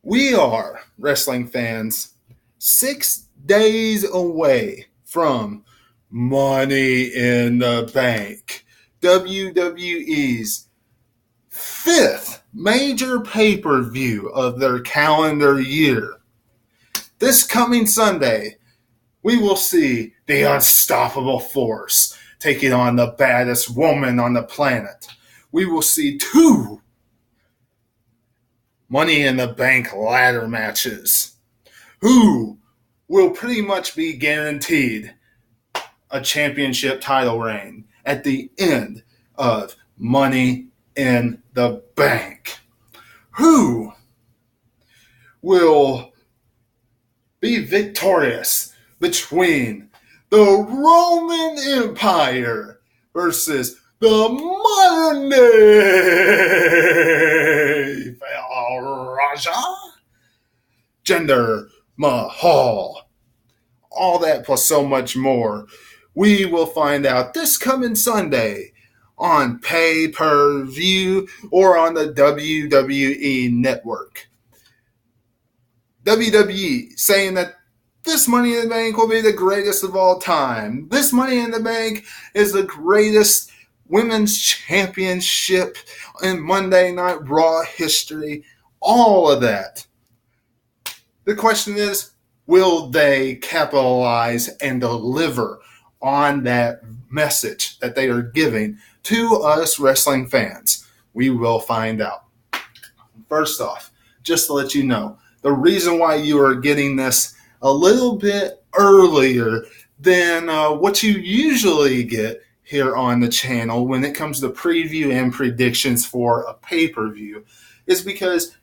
We are, wrestling fans, 6 days away from Money in the Bank, WWE's fifth major pay-per-view of their calendar year. This coming Sunday, we will see the Unstoppable Force taking on the baddest woman on the planet. We will see two Money in the Bank ladder matches. Who will pretty much be guaranteed a championship title reign at the end of Money in the Bank? Who will be victorious between the Roman Empire versus the modern day Raja Jinder Mahal? All that plus so much more. We will find out this coming Sunday on pay-per-view or on the WWE Network. WWE saying that this Money in the Bank will be the greatest of all time. This Money in the Bank is the greatest women's championship in Monday Night Raw history. All of that. The question is, will they capitalize and deliver on that message that they are giving to us wrestling fans? We will find out. First off, just to let you know, the reason why you are getting this a little bit earlier than what you usually get here on the channel when it comes to preview and predictions for a pay-per-view is because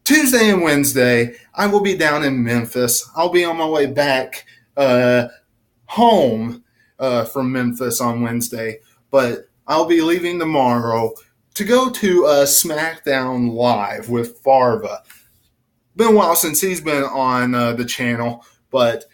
Tuesday and Wednesday, I will be down in Memphis. I'll be on my way back home from Memphis on Wednesday, but I'll be leaving tomorrow to go to SmackDown Live with Farva. Been a while since he's been on the channel, but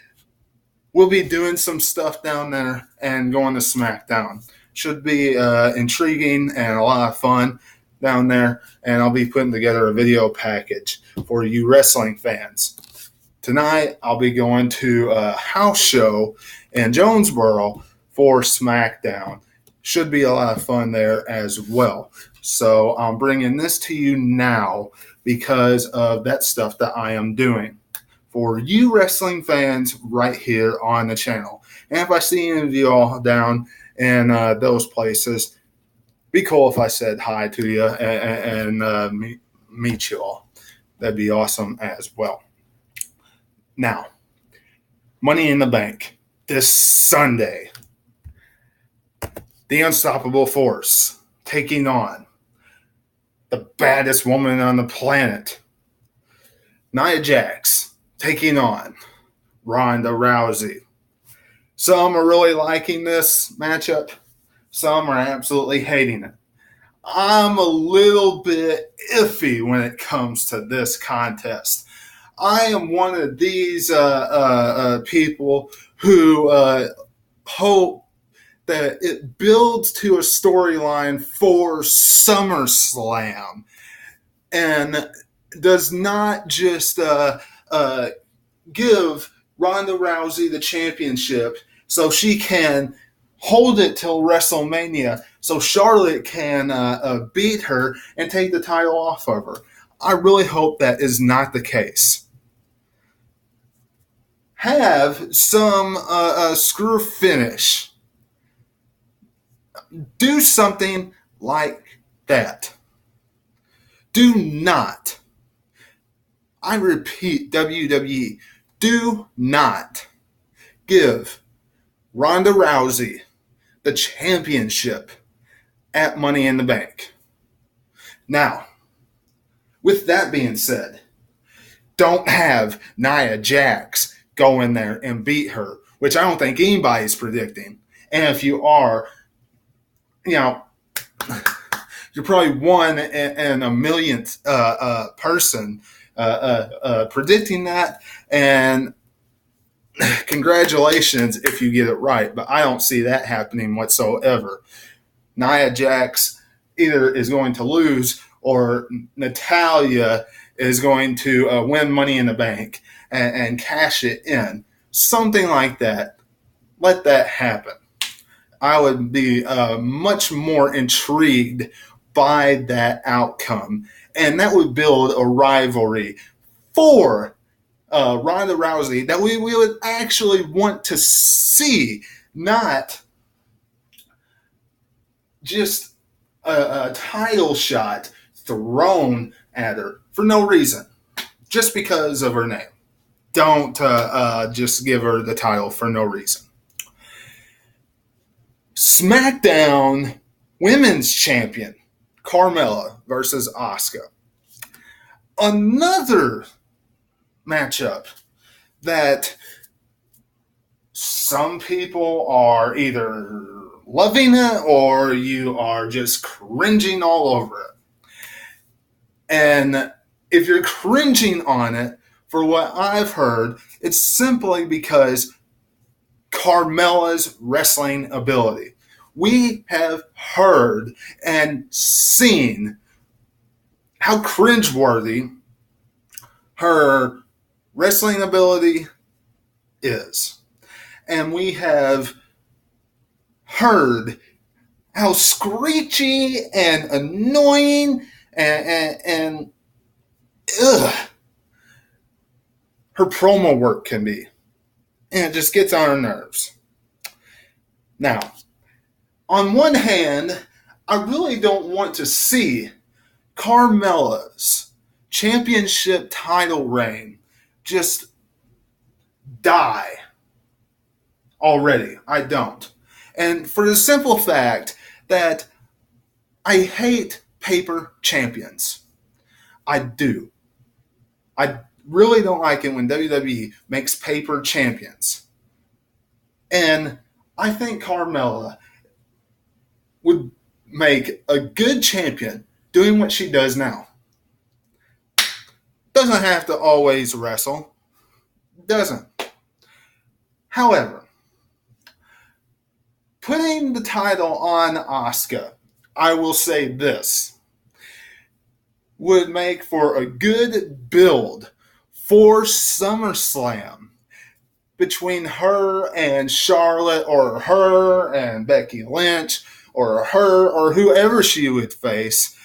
we'll be doing some stuff down there and going to SmackDown. Should be intriguing and a lot of fun down there, and I'll be putting together a video package for you wrestling fans. Tonight, I'll be going to a house show in Jonesboro for SmackDown. Should be a lot of fun there as well. So I'm bringing this to you now because of that stuff that I am doing for you wrestling fans right here on the channel. And if I see any of you all down in those places, be cool if I said hi to you and meet you all. That'd be awesome as well. Now, Money in the Bank this Sunday. The Unstoppable Force taking on the baddest woman on the planet, Nia Jax, taking on Ronda Rousey. Some are really liking this matchup. Some are absolutely hating it. I'm a little bit iffy when it comes to this contest. I am one of these people who hope that it builds to a storyline for SummerSlam and does not just give Ronda Rousey the championship so she can hold it till WrestleMania so Charlotte can beat her and take the title off of her. I really hope that is not the case. Have some screw finish. Do something like that. Do not, I repeat, WWE, do not give Ronda Rousey the championship at Money in the Bank. Now, with that being said, don't have Nia Jax go in there and beat her, which I don't think anybody's predicting. And if you are, you're probably one in a millionth person predicting that. And congratulations if you get it right, but I don't see that happening whatsoever. Nia Jax either is going to lose or Natalia is going to win Money in the Bank and cash it in. Something like that. Let that happen. I would be much more intrigued by that outcome. And that would build a rivalry for Ronda Rousey that we would actually want to see, not just a title shot thrown at her for no reason, just because of her name. Don't just give her the title for no reason. SmackDown Women's Champion Carmella versus Asuka. Another matchup that some people are either loving it or you are just cringing all over it. And if you're cringing on it, for what I've heard, it's simply because Carmella's wrestling ability. We have heard and seen how cringeworthy her wrestling ability is. And we have heard how screechy and annoying and her promo work can be. And it just gets on her nerves. Now, on one hand, I really don't want to see Carmella's championship title reign just die already. I don't. And for the simple fact that I hate paper champions. I do. I really don't like it when WWE makes paper champions. And I think Carmella would make a good champion doing what she does now. Doesn't have to always wrestle. Doesn't. However, putting the title on Asuka, I will say this, would make for a good build for SummerSlam between her and Charlotte, or her and Becky Lynch, or her or whoever she would face.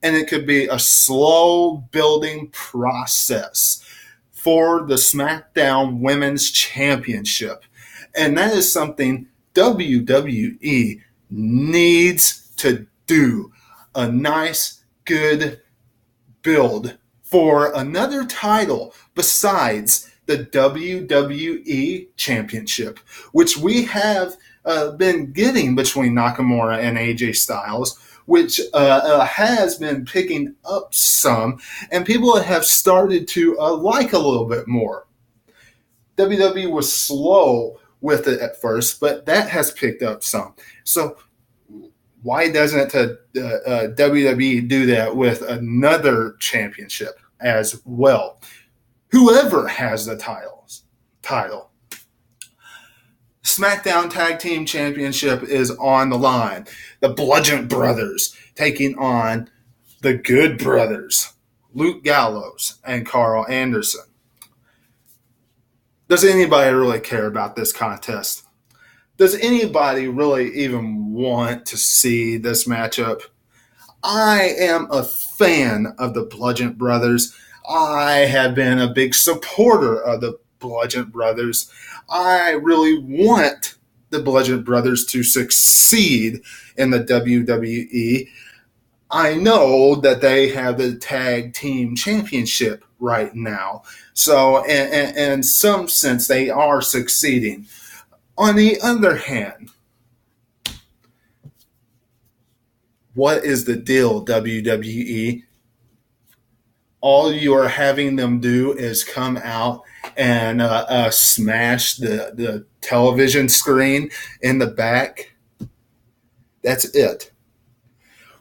And it could be a slow building process for the SmackDown Women's Championship. And that is something WWE needs to do. A nice, good build for another title besides the WWE Championship, which we have been getting between Nakamura and AJ Styles, which has been picking up some, and people have started to like a little bit more. WWE was slow with it at first, but that has picked up some. So why doesn't WWE do that with another championship as well? Whoever has the title. SmackDown Tag Team Championship is on the line. The Bludgeon Brothers taking on the Good Brothers, Luke Gallows and Carl Anderson. Does anybody really care about this contest? Does anybody really even want to see this matchup? I am a fan of the Bludgeon Brothers. I have been a big supporter of the Bludgeon Brothers. I really want the Bludgeon Brothers to succeed in the WWE. I know that they have the Tag Team Championship right now. So, in some sense, they are succeeding. On the other hand, what is the deal, WWE? All you are having them do is come out and smash the television screen in the back. That's it.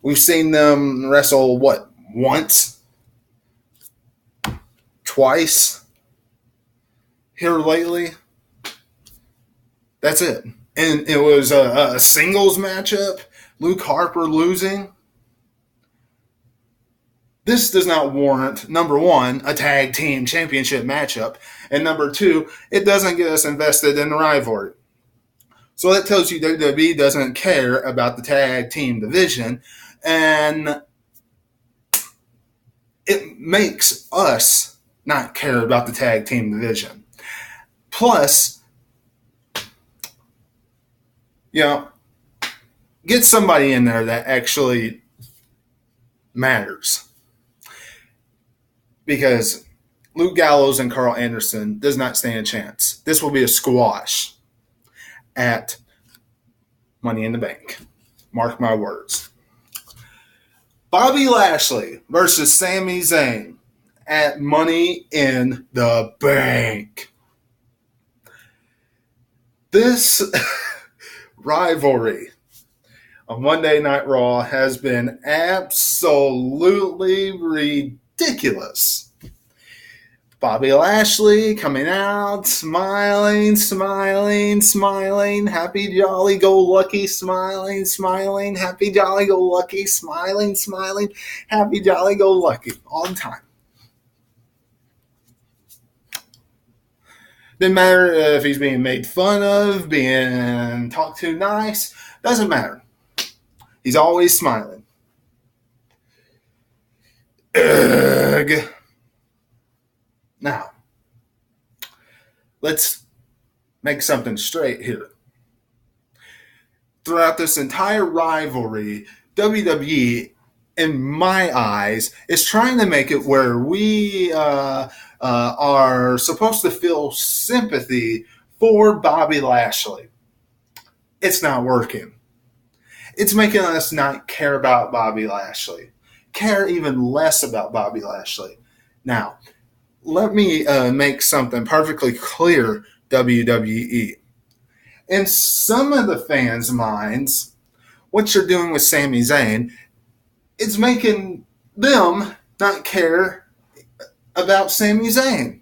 We've seen them wrestle, once? Twice? Here lately? That's it. And it was a singles matchup. Luke Harper losing. This does not warrant, number one, a tag team championship matchup, and number two, it doesn't get us invested in the rivalry. So that tells you WWE doesn't care about the tag team division, and it makes us not care about the tag team division. Plus, get somebody in there that actually matters. Because Luke Gallows and Carl Anderson does not stand a chance. This will be a squash at Money in the Bank. Mark my words. Bobby Lashley versus Sami Zayn at Money in the Bank. This rivalry on Monday Night Raw has been absolutely ridiculous. Bobby Lashley coming out, smiling, happy, jolly, go lucky, smiling, happy, jolly, go lucky, smiling, happy, jolly, go lucky, all the time. Didn't matter if he's being made fun of, being talked to nice, doesn't matter. He's always smiling. Ugh. Now, let's make something straight here. Throughout this entire rivalry, WWE, in my eyes, is trying to make it where we are supposed to feel sympathy for Bobby Lashley. It's not working. It's making us not care about Bobby Lashley. Care even less about Bobby Lashley. Now, let me make something perfectly clear, WWE. In some of the fans' minds, what you're doing with Sami Zayn is making them not care about Sami Zayn.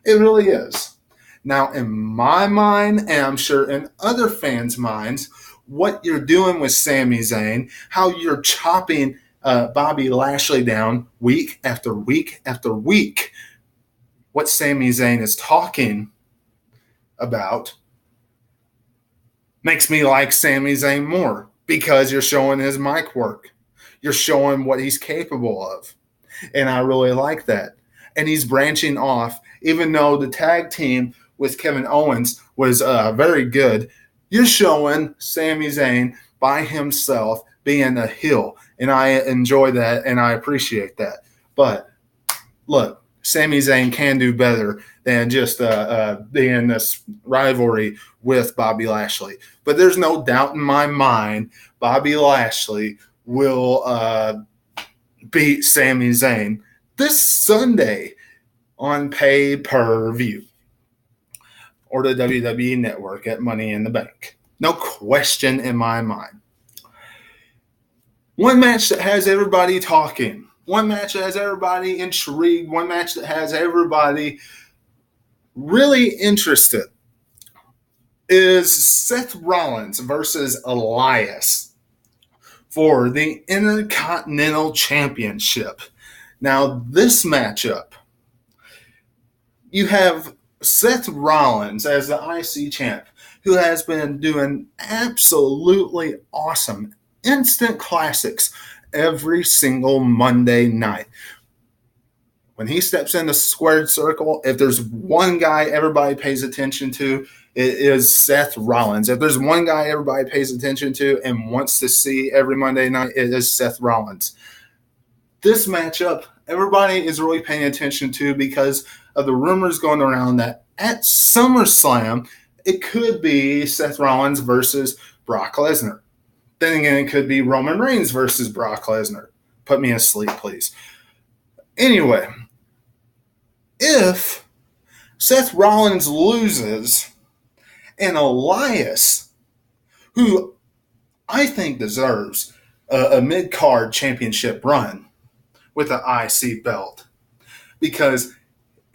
It really is. Now, in my mind, and I'm sure in other fans' minds, what you're doing with Sami Zayn, how you're chopping Bobby Lashley down week after week after week, what Sami Zayn is talking about makes me like Sami Zayn more because you're showing his mic work. You're showing what he's capable of. And I really like that. And he's branching off, even though the tag team with Kevin Owens was very good. You're showing Sami Zayn by himself being a heel. And I enjoy that and I appreciate that. But look, Sami Zayn can do better than just being this rivalry with Bobby Lashley. But there's no doubt in my mind Bobby Lashley will beat Sami Zayn this Sunday on pay-per-view or the WWE Network at Money in the Bank. No question in my mind. One match that has everybody talking. One match that has everybody intrigued. One match that has everybody really interested is Seth Rollins versus Elias for the Intercontinental Championship. Now, this matchup, you have Seth Rollins as the IC champ, who has been doing absolutely awesome instant classics every single Monday night. When he steps in the squared circle, if there's one guy everybody pays attention to, it is Seth Rollins. If there's one guy everybody pays attention to and wants to see every Monday night, it is Seth Rollins. This matchup, everybody is really paying attention to because of the rumors going around that at SummerSlam, it could be Seth Rollins versus Brock Lesnar. Then again, it could be Roman Reigns versus Brock Lesnar. Put me asleep, please. Anyway, if Seth Rollins loses and Elias, who I think deserves a mid-card championship run with an IC belt, because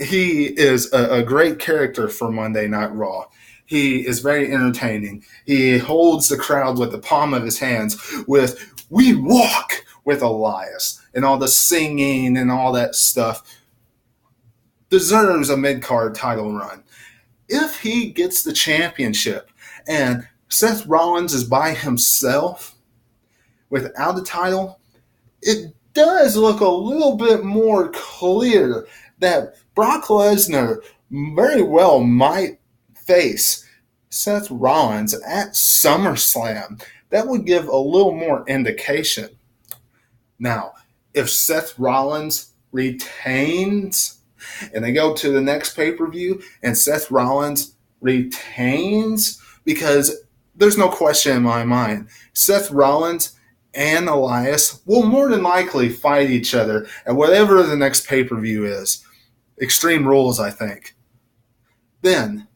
he is a great character for Monday Night Raw. He is very entertaining. He holds the crowd with the palm of his hands with, "We walk with Elias and all the singing and all that stuff, deserves a mid-card title run. If he gets the championship and Seth Rollins is by himself without a title, it does look a little bit more clear that Brock Lesnar very well might face Seth Rollins at SummerSlam. That would give a little more indication. Now, if Seth Rollins retains and they go to the next pay-per-view and Seth Rollins retains, because there's no question in my mind, Seth Rollins and Elias will more than likely fight each other at whatever the next pay-per-view is. Extreme Rules, I think. Then,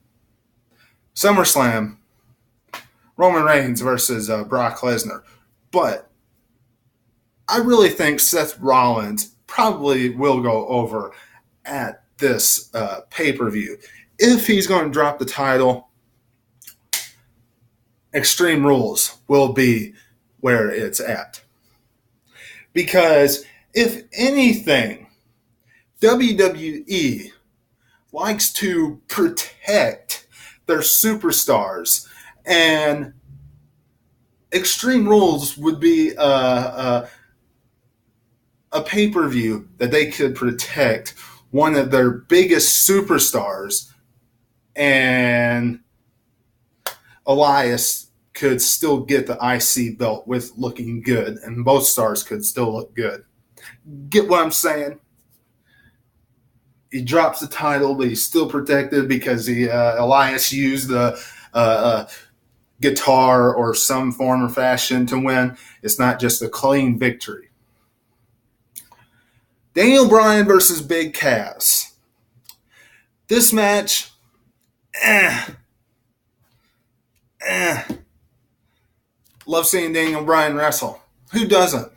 SummerSlam, Roman Reigns versus Brock Lesnar. But I really think Seth Rollins probably will go over at this pay-per-view. If he's going to drop the title, Extreme Rules will be where it's at. Because if anything, WWE likes to protect their superstars, and Extreme Rules would be a pay-per-view that they could protect one of their biggest superstars, and Elias could still get the IC belt with looking good, and both stars could still look good. Get what I'm saying? He drops the title, but he's still protected because Elias used the guitar or some form or fashion to win. It's not just a clean victory. Daniel Bryan versus Big Cass. This match, Love seeing Daniel Bryan wrestle. Who doesn't?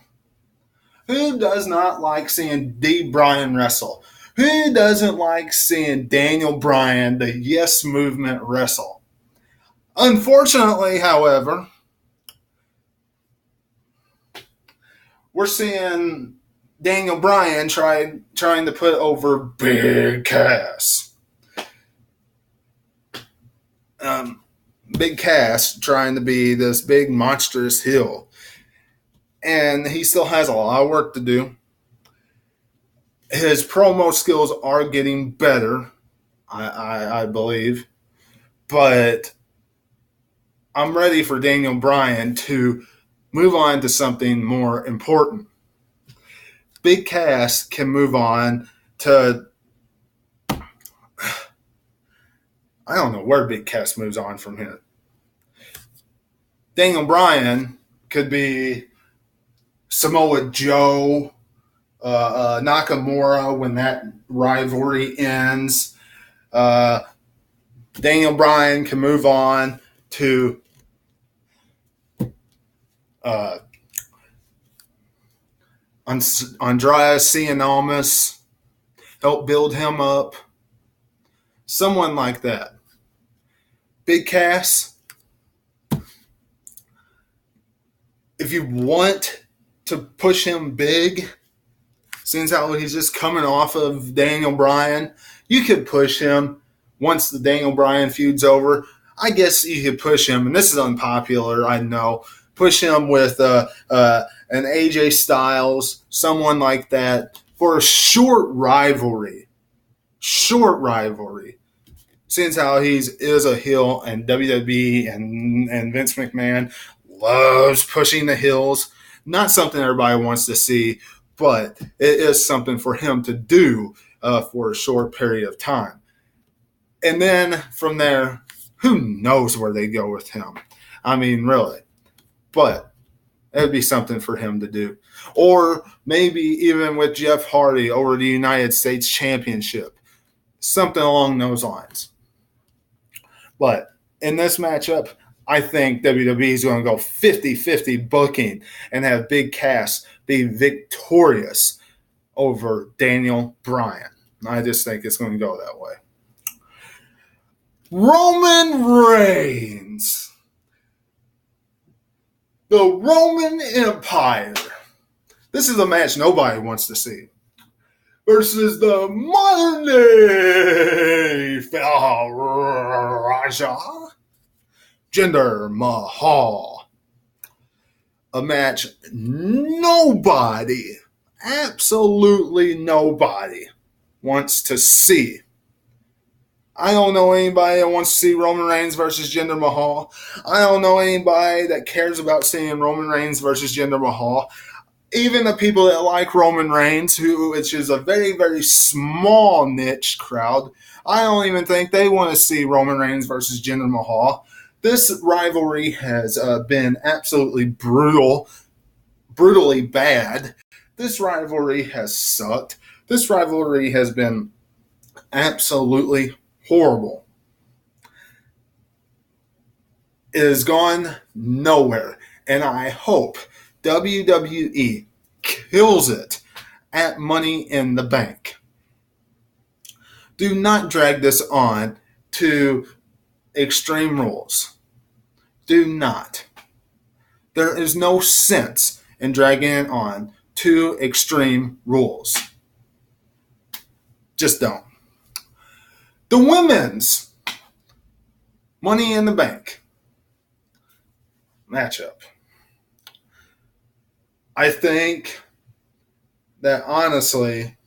Who does not like seeing D. Bryan wrestle? Who doesn't like seeing Daniel Bryan, the Yes Movement, wrestle? Unfortunately, however, we're seeing Daniel Bryan trying to put over Big Cass. Big Cass trying to be this big monstrous heel. And he still has a lot of work to do. His promo skills are getting better, I believe. But I'm ready for Daniel Bryan to move on to something more important. Big Cass can move on to... I don't know where Big Cass moves on from here. Daniel Bryan could be Samoa Joe, Nakamura when that rivalry ends. Daniel Bryan can move on to Andreas Cien, help build him up. Someone like that. Big Cass, if you want to push him big, since how he's just coming off of Daniel Bryan, you could push him once the Daniel Bryan feud's over. I guess you could push him, and this is unpopular, I know, push him with an AJ Styles, someone like that, for a short rivalry. Since how he is a heel, and WWE and Vince McMahon loves pushing the heels. Not something everybody wants to see, but it is something for him to do for a short period of time. And then from there, who knows where they go with him? I mean, really. But it would be something for him to do. Or maybe even with Jeff Hardy over the United States Championship. Something along those lines. But in this matchup, I think WWE is going to go 50-50 booking and have Big Cass be victorious over Daniel Bryan. I just think it's going to go that way. Roman Reigns. The Roman Empire This is a match nobody wants to see. Versus the modern day Raja, Jinder Mahal. A match nobody, absolutely nobody, wants to see. I don't know anybody that wants to see Roman Reigns versus Jinder Mahal. I don't know anybody that cares about seeing Roman Reigns versus Jinder Mahal. Even the people that like Roman Reigns, which is a very, very small niche crowd, I don't even think they want to see Roman Reigns versus Jinder Mahal. This rivalry has been absolutely brutally bad. This rivalry has sucked. This rivalry has been absolutely horrible. It has gone nowhere, and I hope WWE kills it at Money in the Bank. Do not drag this on to Extreme Rules. Do not. There is no sense in dragging it on to Extreme Rules. Just don't. The women's Money in the Bank matchup. I think that honestly,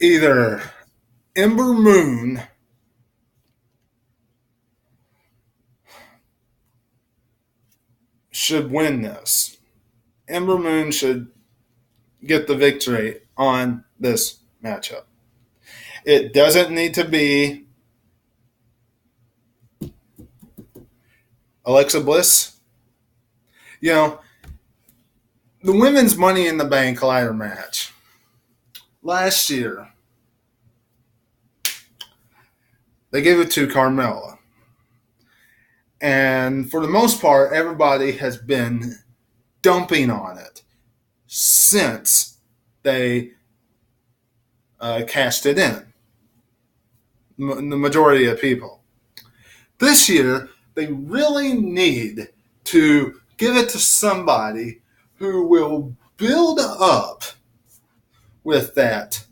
either Ember Moon should win this. Ember Moon should get the victory on this matchup. It doesn't need to be Alexa Bliss. You know, the women's Money in the Bank ladder match last year, they gave it to Carmella. And for the most part, everybody has been dumping on it since they cashed it in. The majority of people. This year, they really need to give it to somebody who will build up with that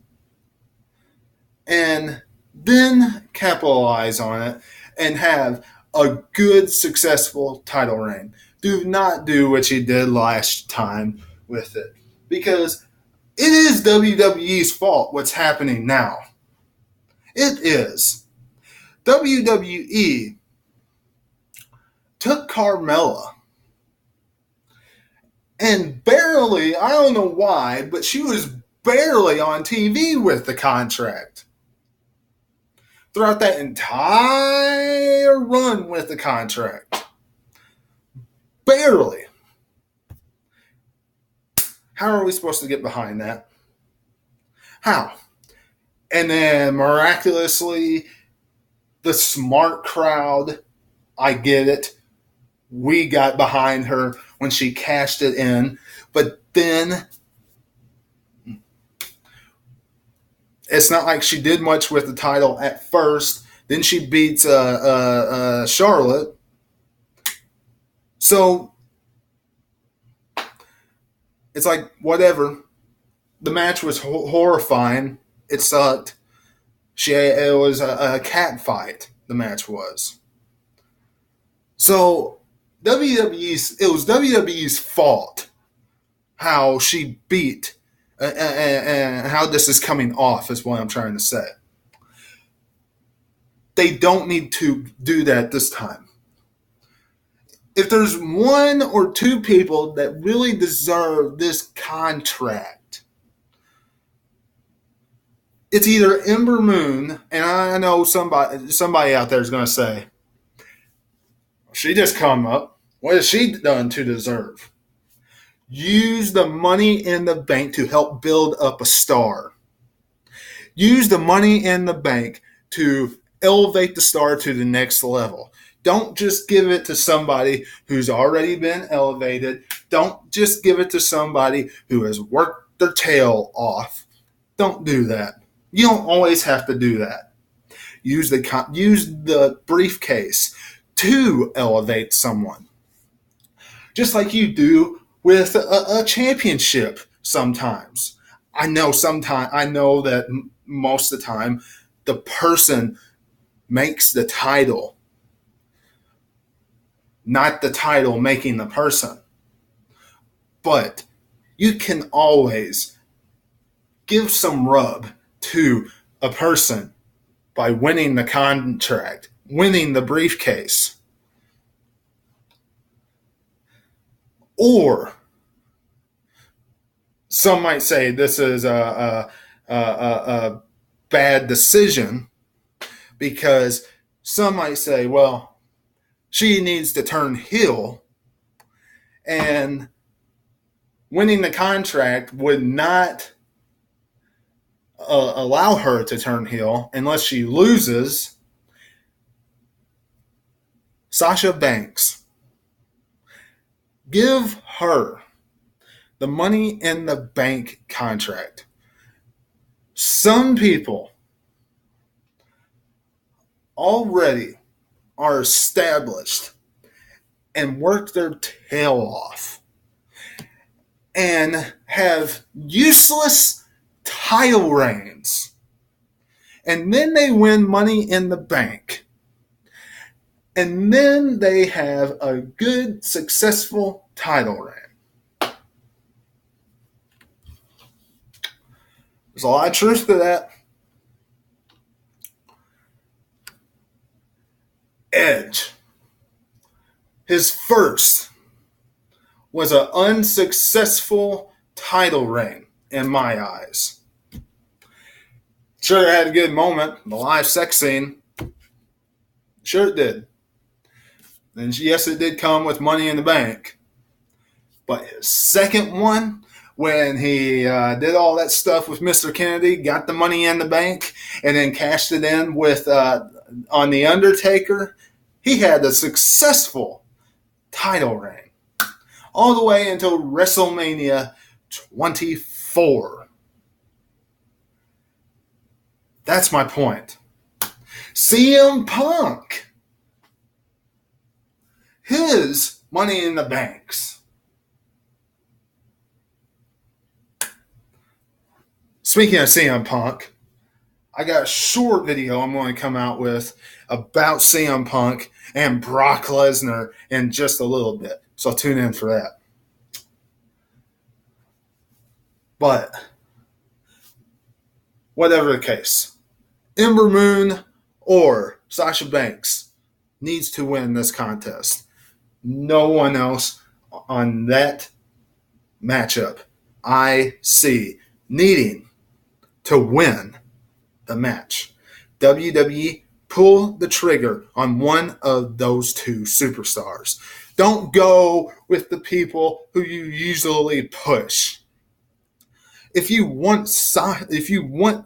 and then capitalize on it and have a good, successful title reign. Do not do what you did last time with it, because it is WWE's fault what's happening now. It is. WWE took Carmella and barely, I don't know why, but she was barely on TV with the contract throughout that entire run with the contract. Barely. How are we supposed to get behind that? How? And then miraculously, the smart crowd, I get it, we got behind her when she cashed it in. But then it's not like she did much with the title at first. Then she beats Charlotte. So it's like, whatever. The match was horrifying. It sucked. It was a cat fight, the match was. So it was WWE's fault how she beat and how this is coming off is what I'm trying to say. They don't need to do that this time. If there's one or two people that really deserve this contract, it's either Ember Moon, and I know somebody out there is going to say, she just come up. What has she done to deserve? Use the Money in the Bank to help build up a star. Use the Money in the Bank to elevate the star to the next level. Don't just give it to somebody who's already been elevated. Don't just give it to somebody who has worked their tail off. Don't do that. You don't always have to do that. Use the briefcase to elevate someone. Just like you do with a championship sometimes. I know that most of the time the person makes the title, not the title making the person. But you can always give some rub to a person by winning the contract, winning the briefcase. Or some might say this is a bad decision, because some might say, well, she needs to turn heel, and winning the contract would not allow her to turn heel unless she loses. Sasha Banks, give her the Money in the Bank contract. Some people already are established and worked their tail off and have useless title reigns, and then they win Money in the Bank, and then they have a good, successful title reign. There's a lot of truth to that. Edge, his first was an unsuccessful title reign in my eyes. Sure, it had a good moment, the live sex scene. Sure, it did. And yes, it did come with Money in the Bank. But his second one, when he did all that stuff with Mr. Kennedy, got the Money in the Bank, and then cashed it in with on The Undertaker, he had a successful title reign all the way until WrestleMania 24. That's my point. CM Punk, his Money in the Banks. Speaking of CM Punk, I got a short video I'm going to come out with about CM Punk and Brock Lesnar in just a little bit. So tune in for that. But whatever the case, Ember Moon or Sasha Banks needs to win this contest. No one else on that matchup I see needing to win the match. WWE, pull the trigger on one of those two superstars. Don't go with the people who you usually push. If you want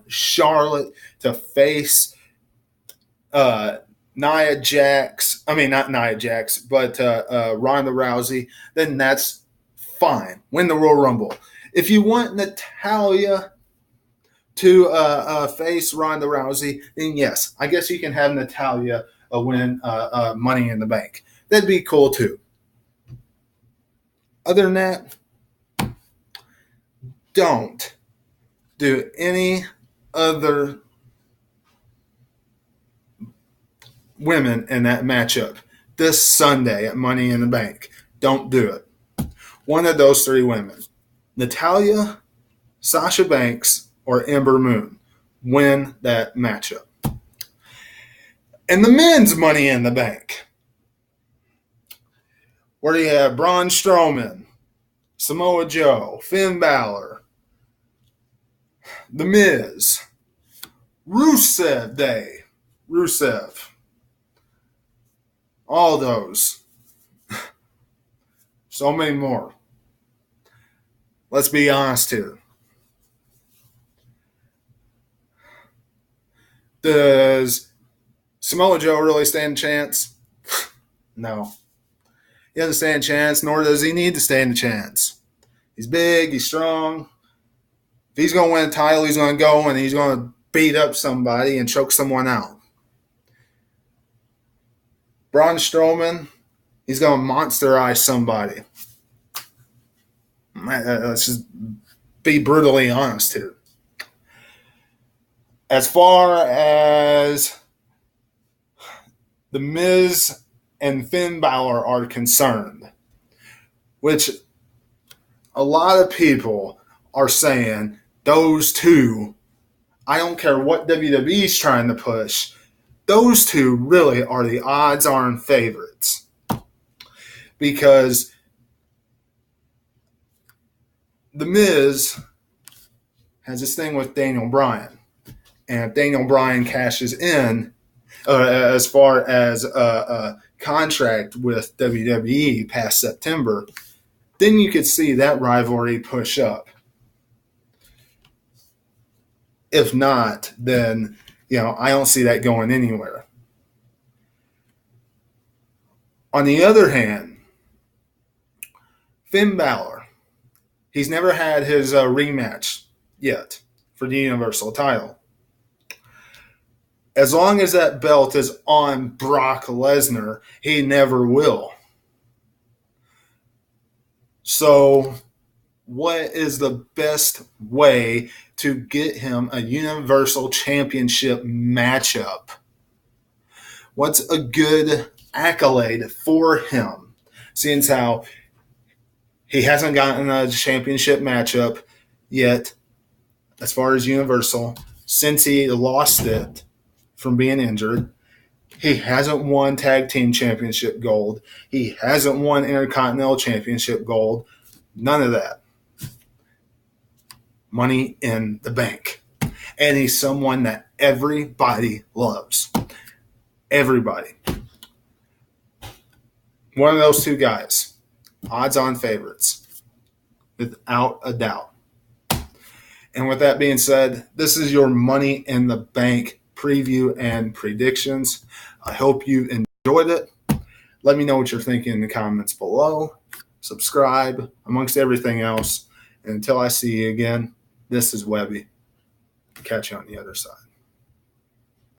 Charlotte to face Nia Jax, I mean not Nia Jax, but Ronda Rousey, then that's fine. Win the Royal Rumble. If you want Natalya to face Ronda Rousey, then yes, I guess you can have Natalya win Money in the Bank. That'd be cool too. Other than that, don't do any other women in that matchup this Sunday at Money in the Bank. Don't do it. One of those three women, Natalya, Sasha Banks, or Ember Moon, win that matchup. And the men's Money in the Bank, where you have Braun Strowman, Samoa Joe, Finn Balor, The Miz, Rusev, all those. So many more. Let's be honest here. Does Samoa Joe really stand a chance? No. He doesn't stand a chance, nor does he need to stand a chance. He's big, he's strong. If he's going to win a title, he's going to go and he's going to beat up somebody and choke someone out. Braun Strowman, he's going to monsterize somebody. Let's just be brutally honest here. As far as The Miz and Finn Balor are concerned, which a lot of people are saying those two, I don't care what WWE's trying to push, those two really are the odds-on favorites. Because The Miz has this thing with Daniel Bryan. And if Daniel Bryan cashes in, as far as a contract with WWE past September, then you could see that rivalry push up. If not, then I don't see that going anywhere. On the other hand, Finn Balor, he's never had his rematch yet for the Universal title. As long as that belt is on Brock Lesnar, he never will. So, what is the best way to get him a Universal Championship matchup? What's a good accolade for him? Seeing as how he hasn't gotten a championship matchup yet, as far as Universal, since he lost it from being injured. He hasn't won Tag Team Championship gold. He hasn't won Intercontinental Championship gold. None of that. Money in the bank. And he's someone that everybody loves. Everybody. One of those two guys. Odds-on favorites. Without a doubt. And with that being said, this is your Money in the Bank preview and predictions. I hope you enjoyed it. Let me know what you're thinking in the comments below. Subscribe, amongst everything else. And until I see you again, this is Webby. Catch you on the other side.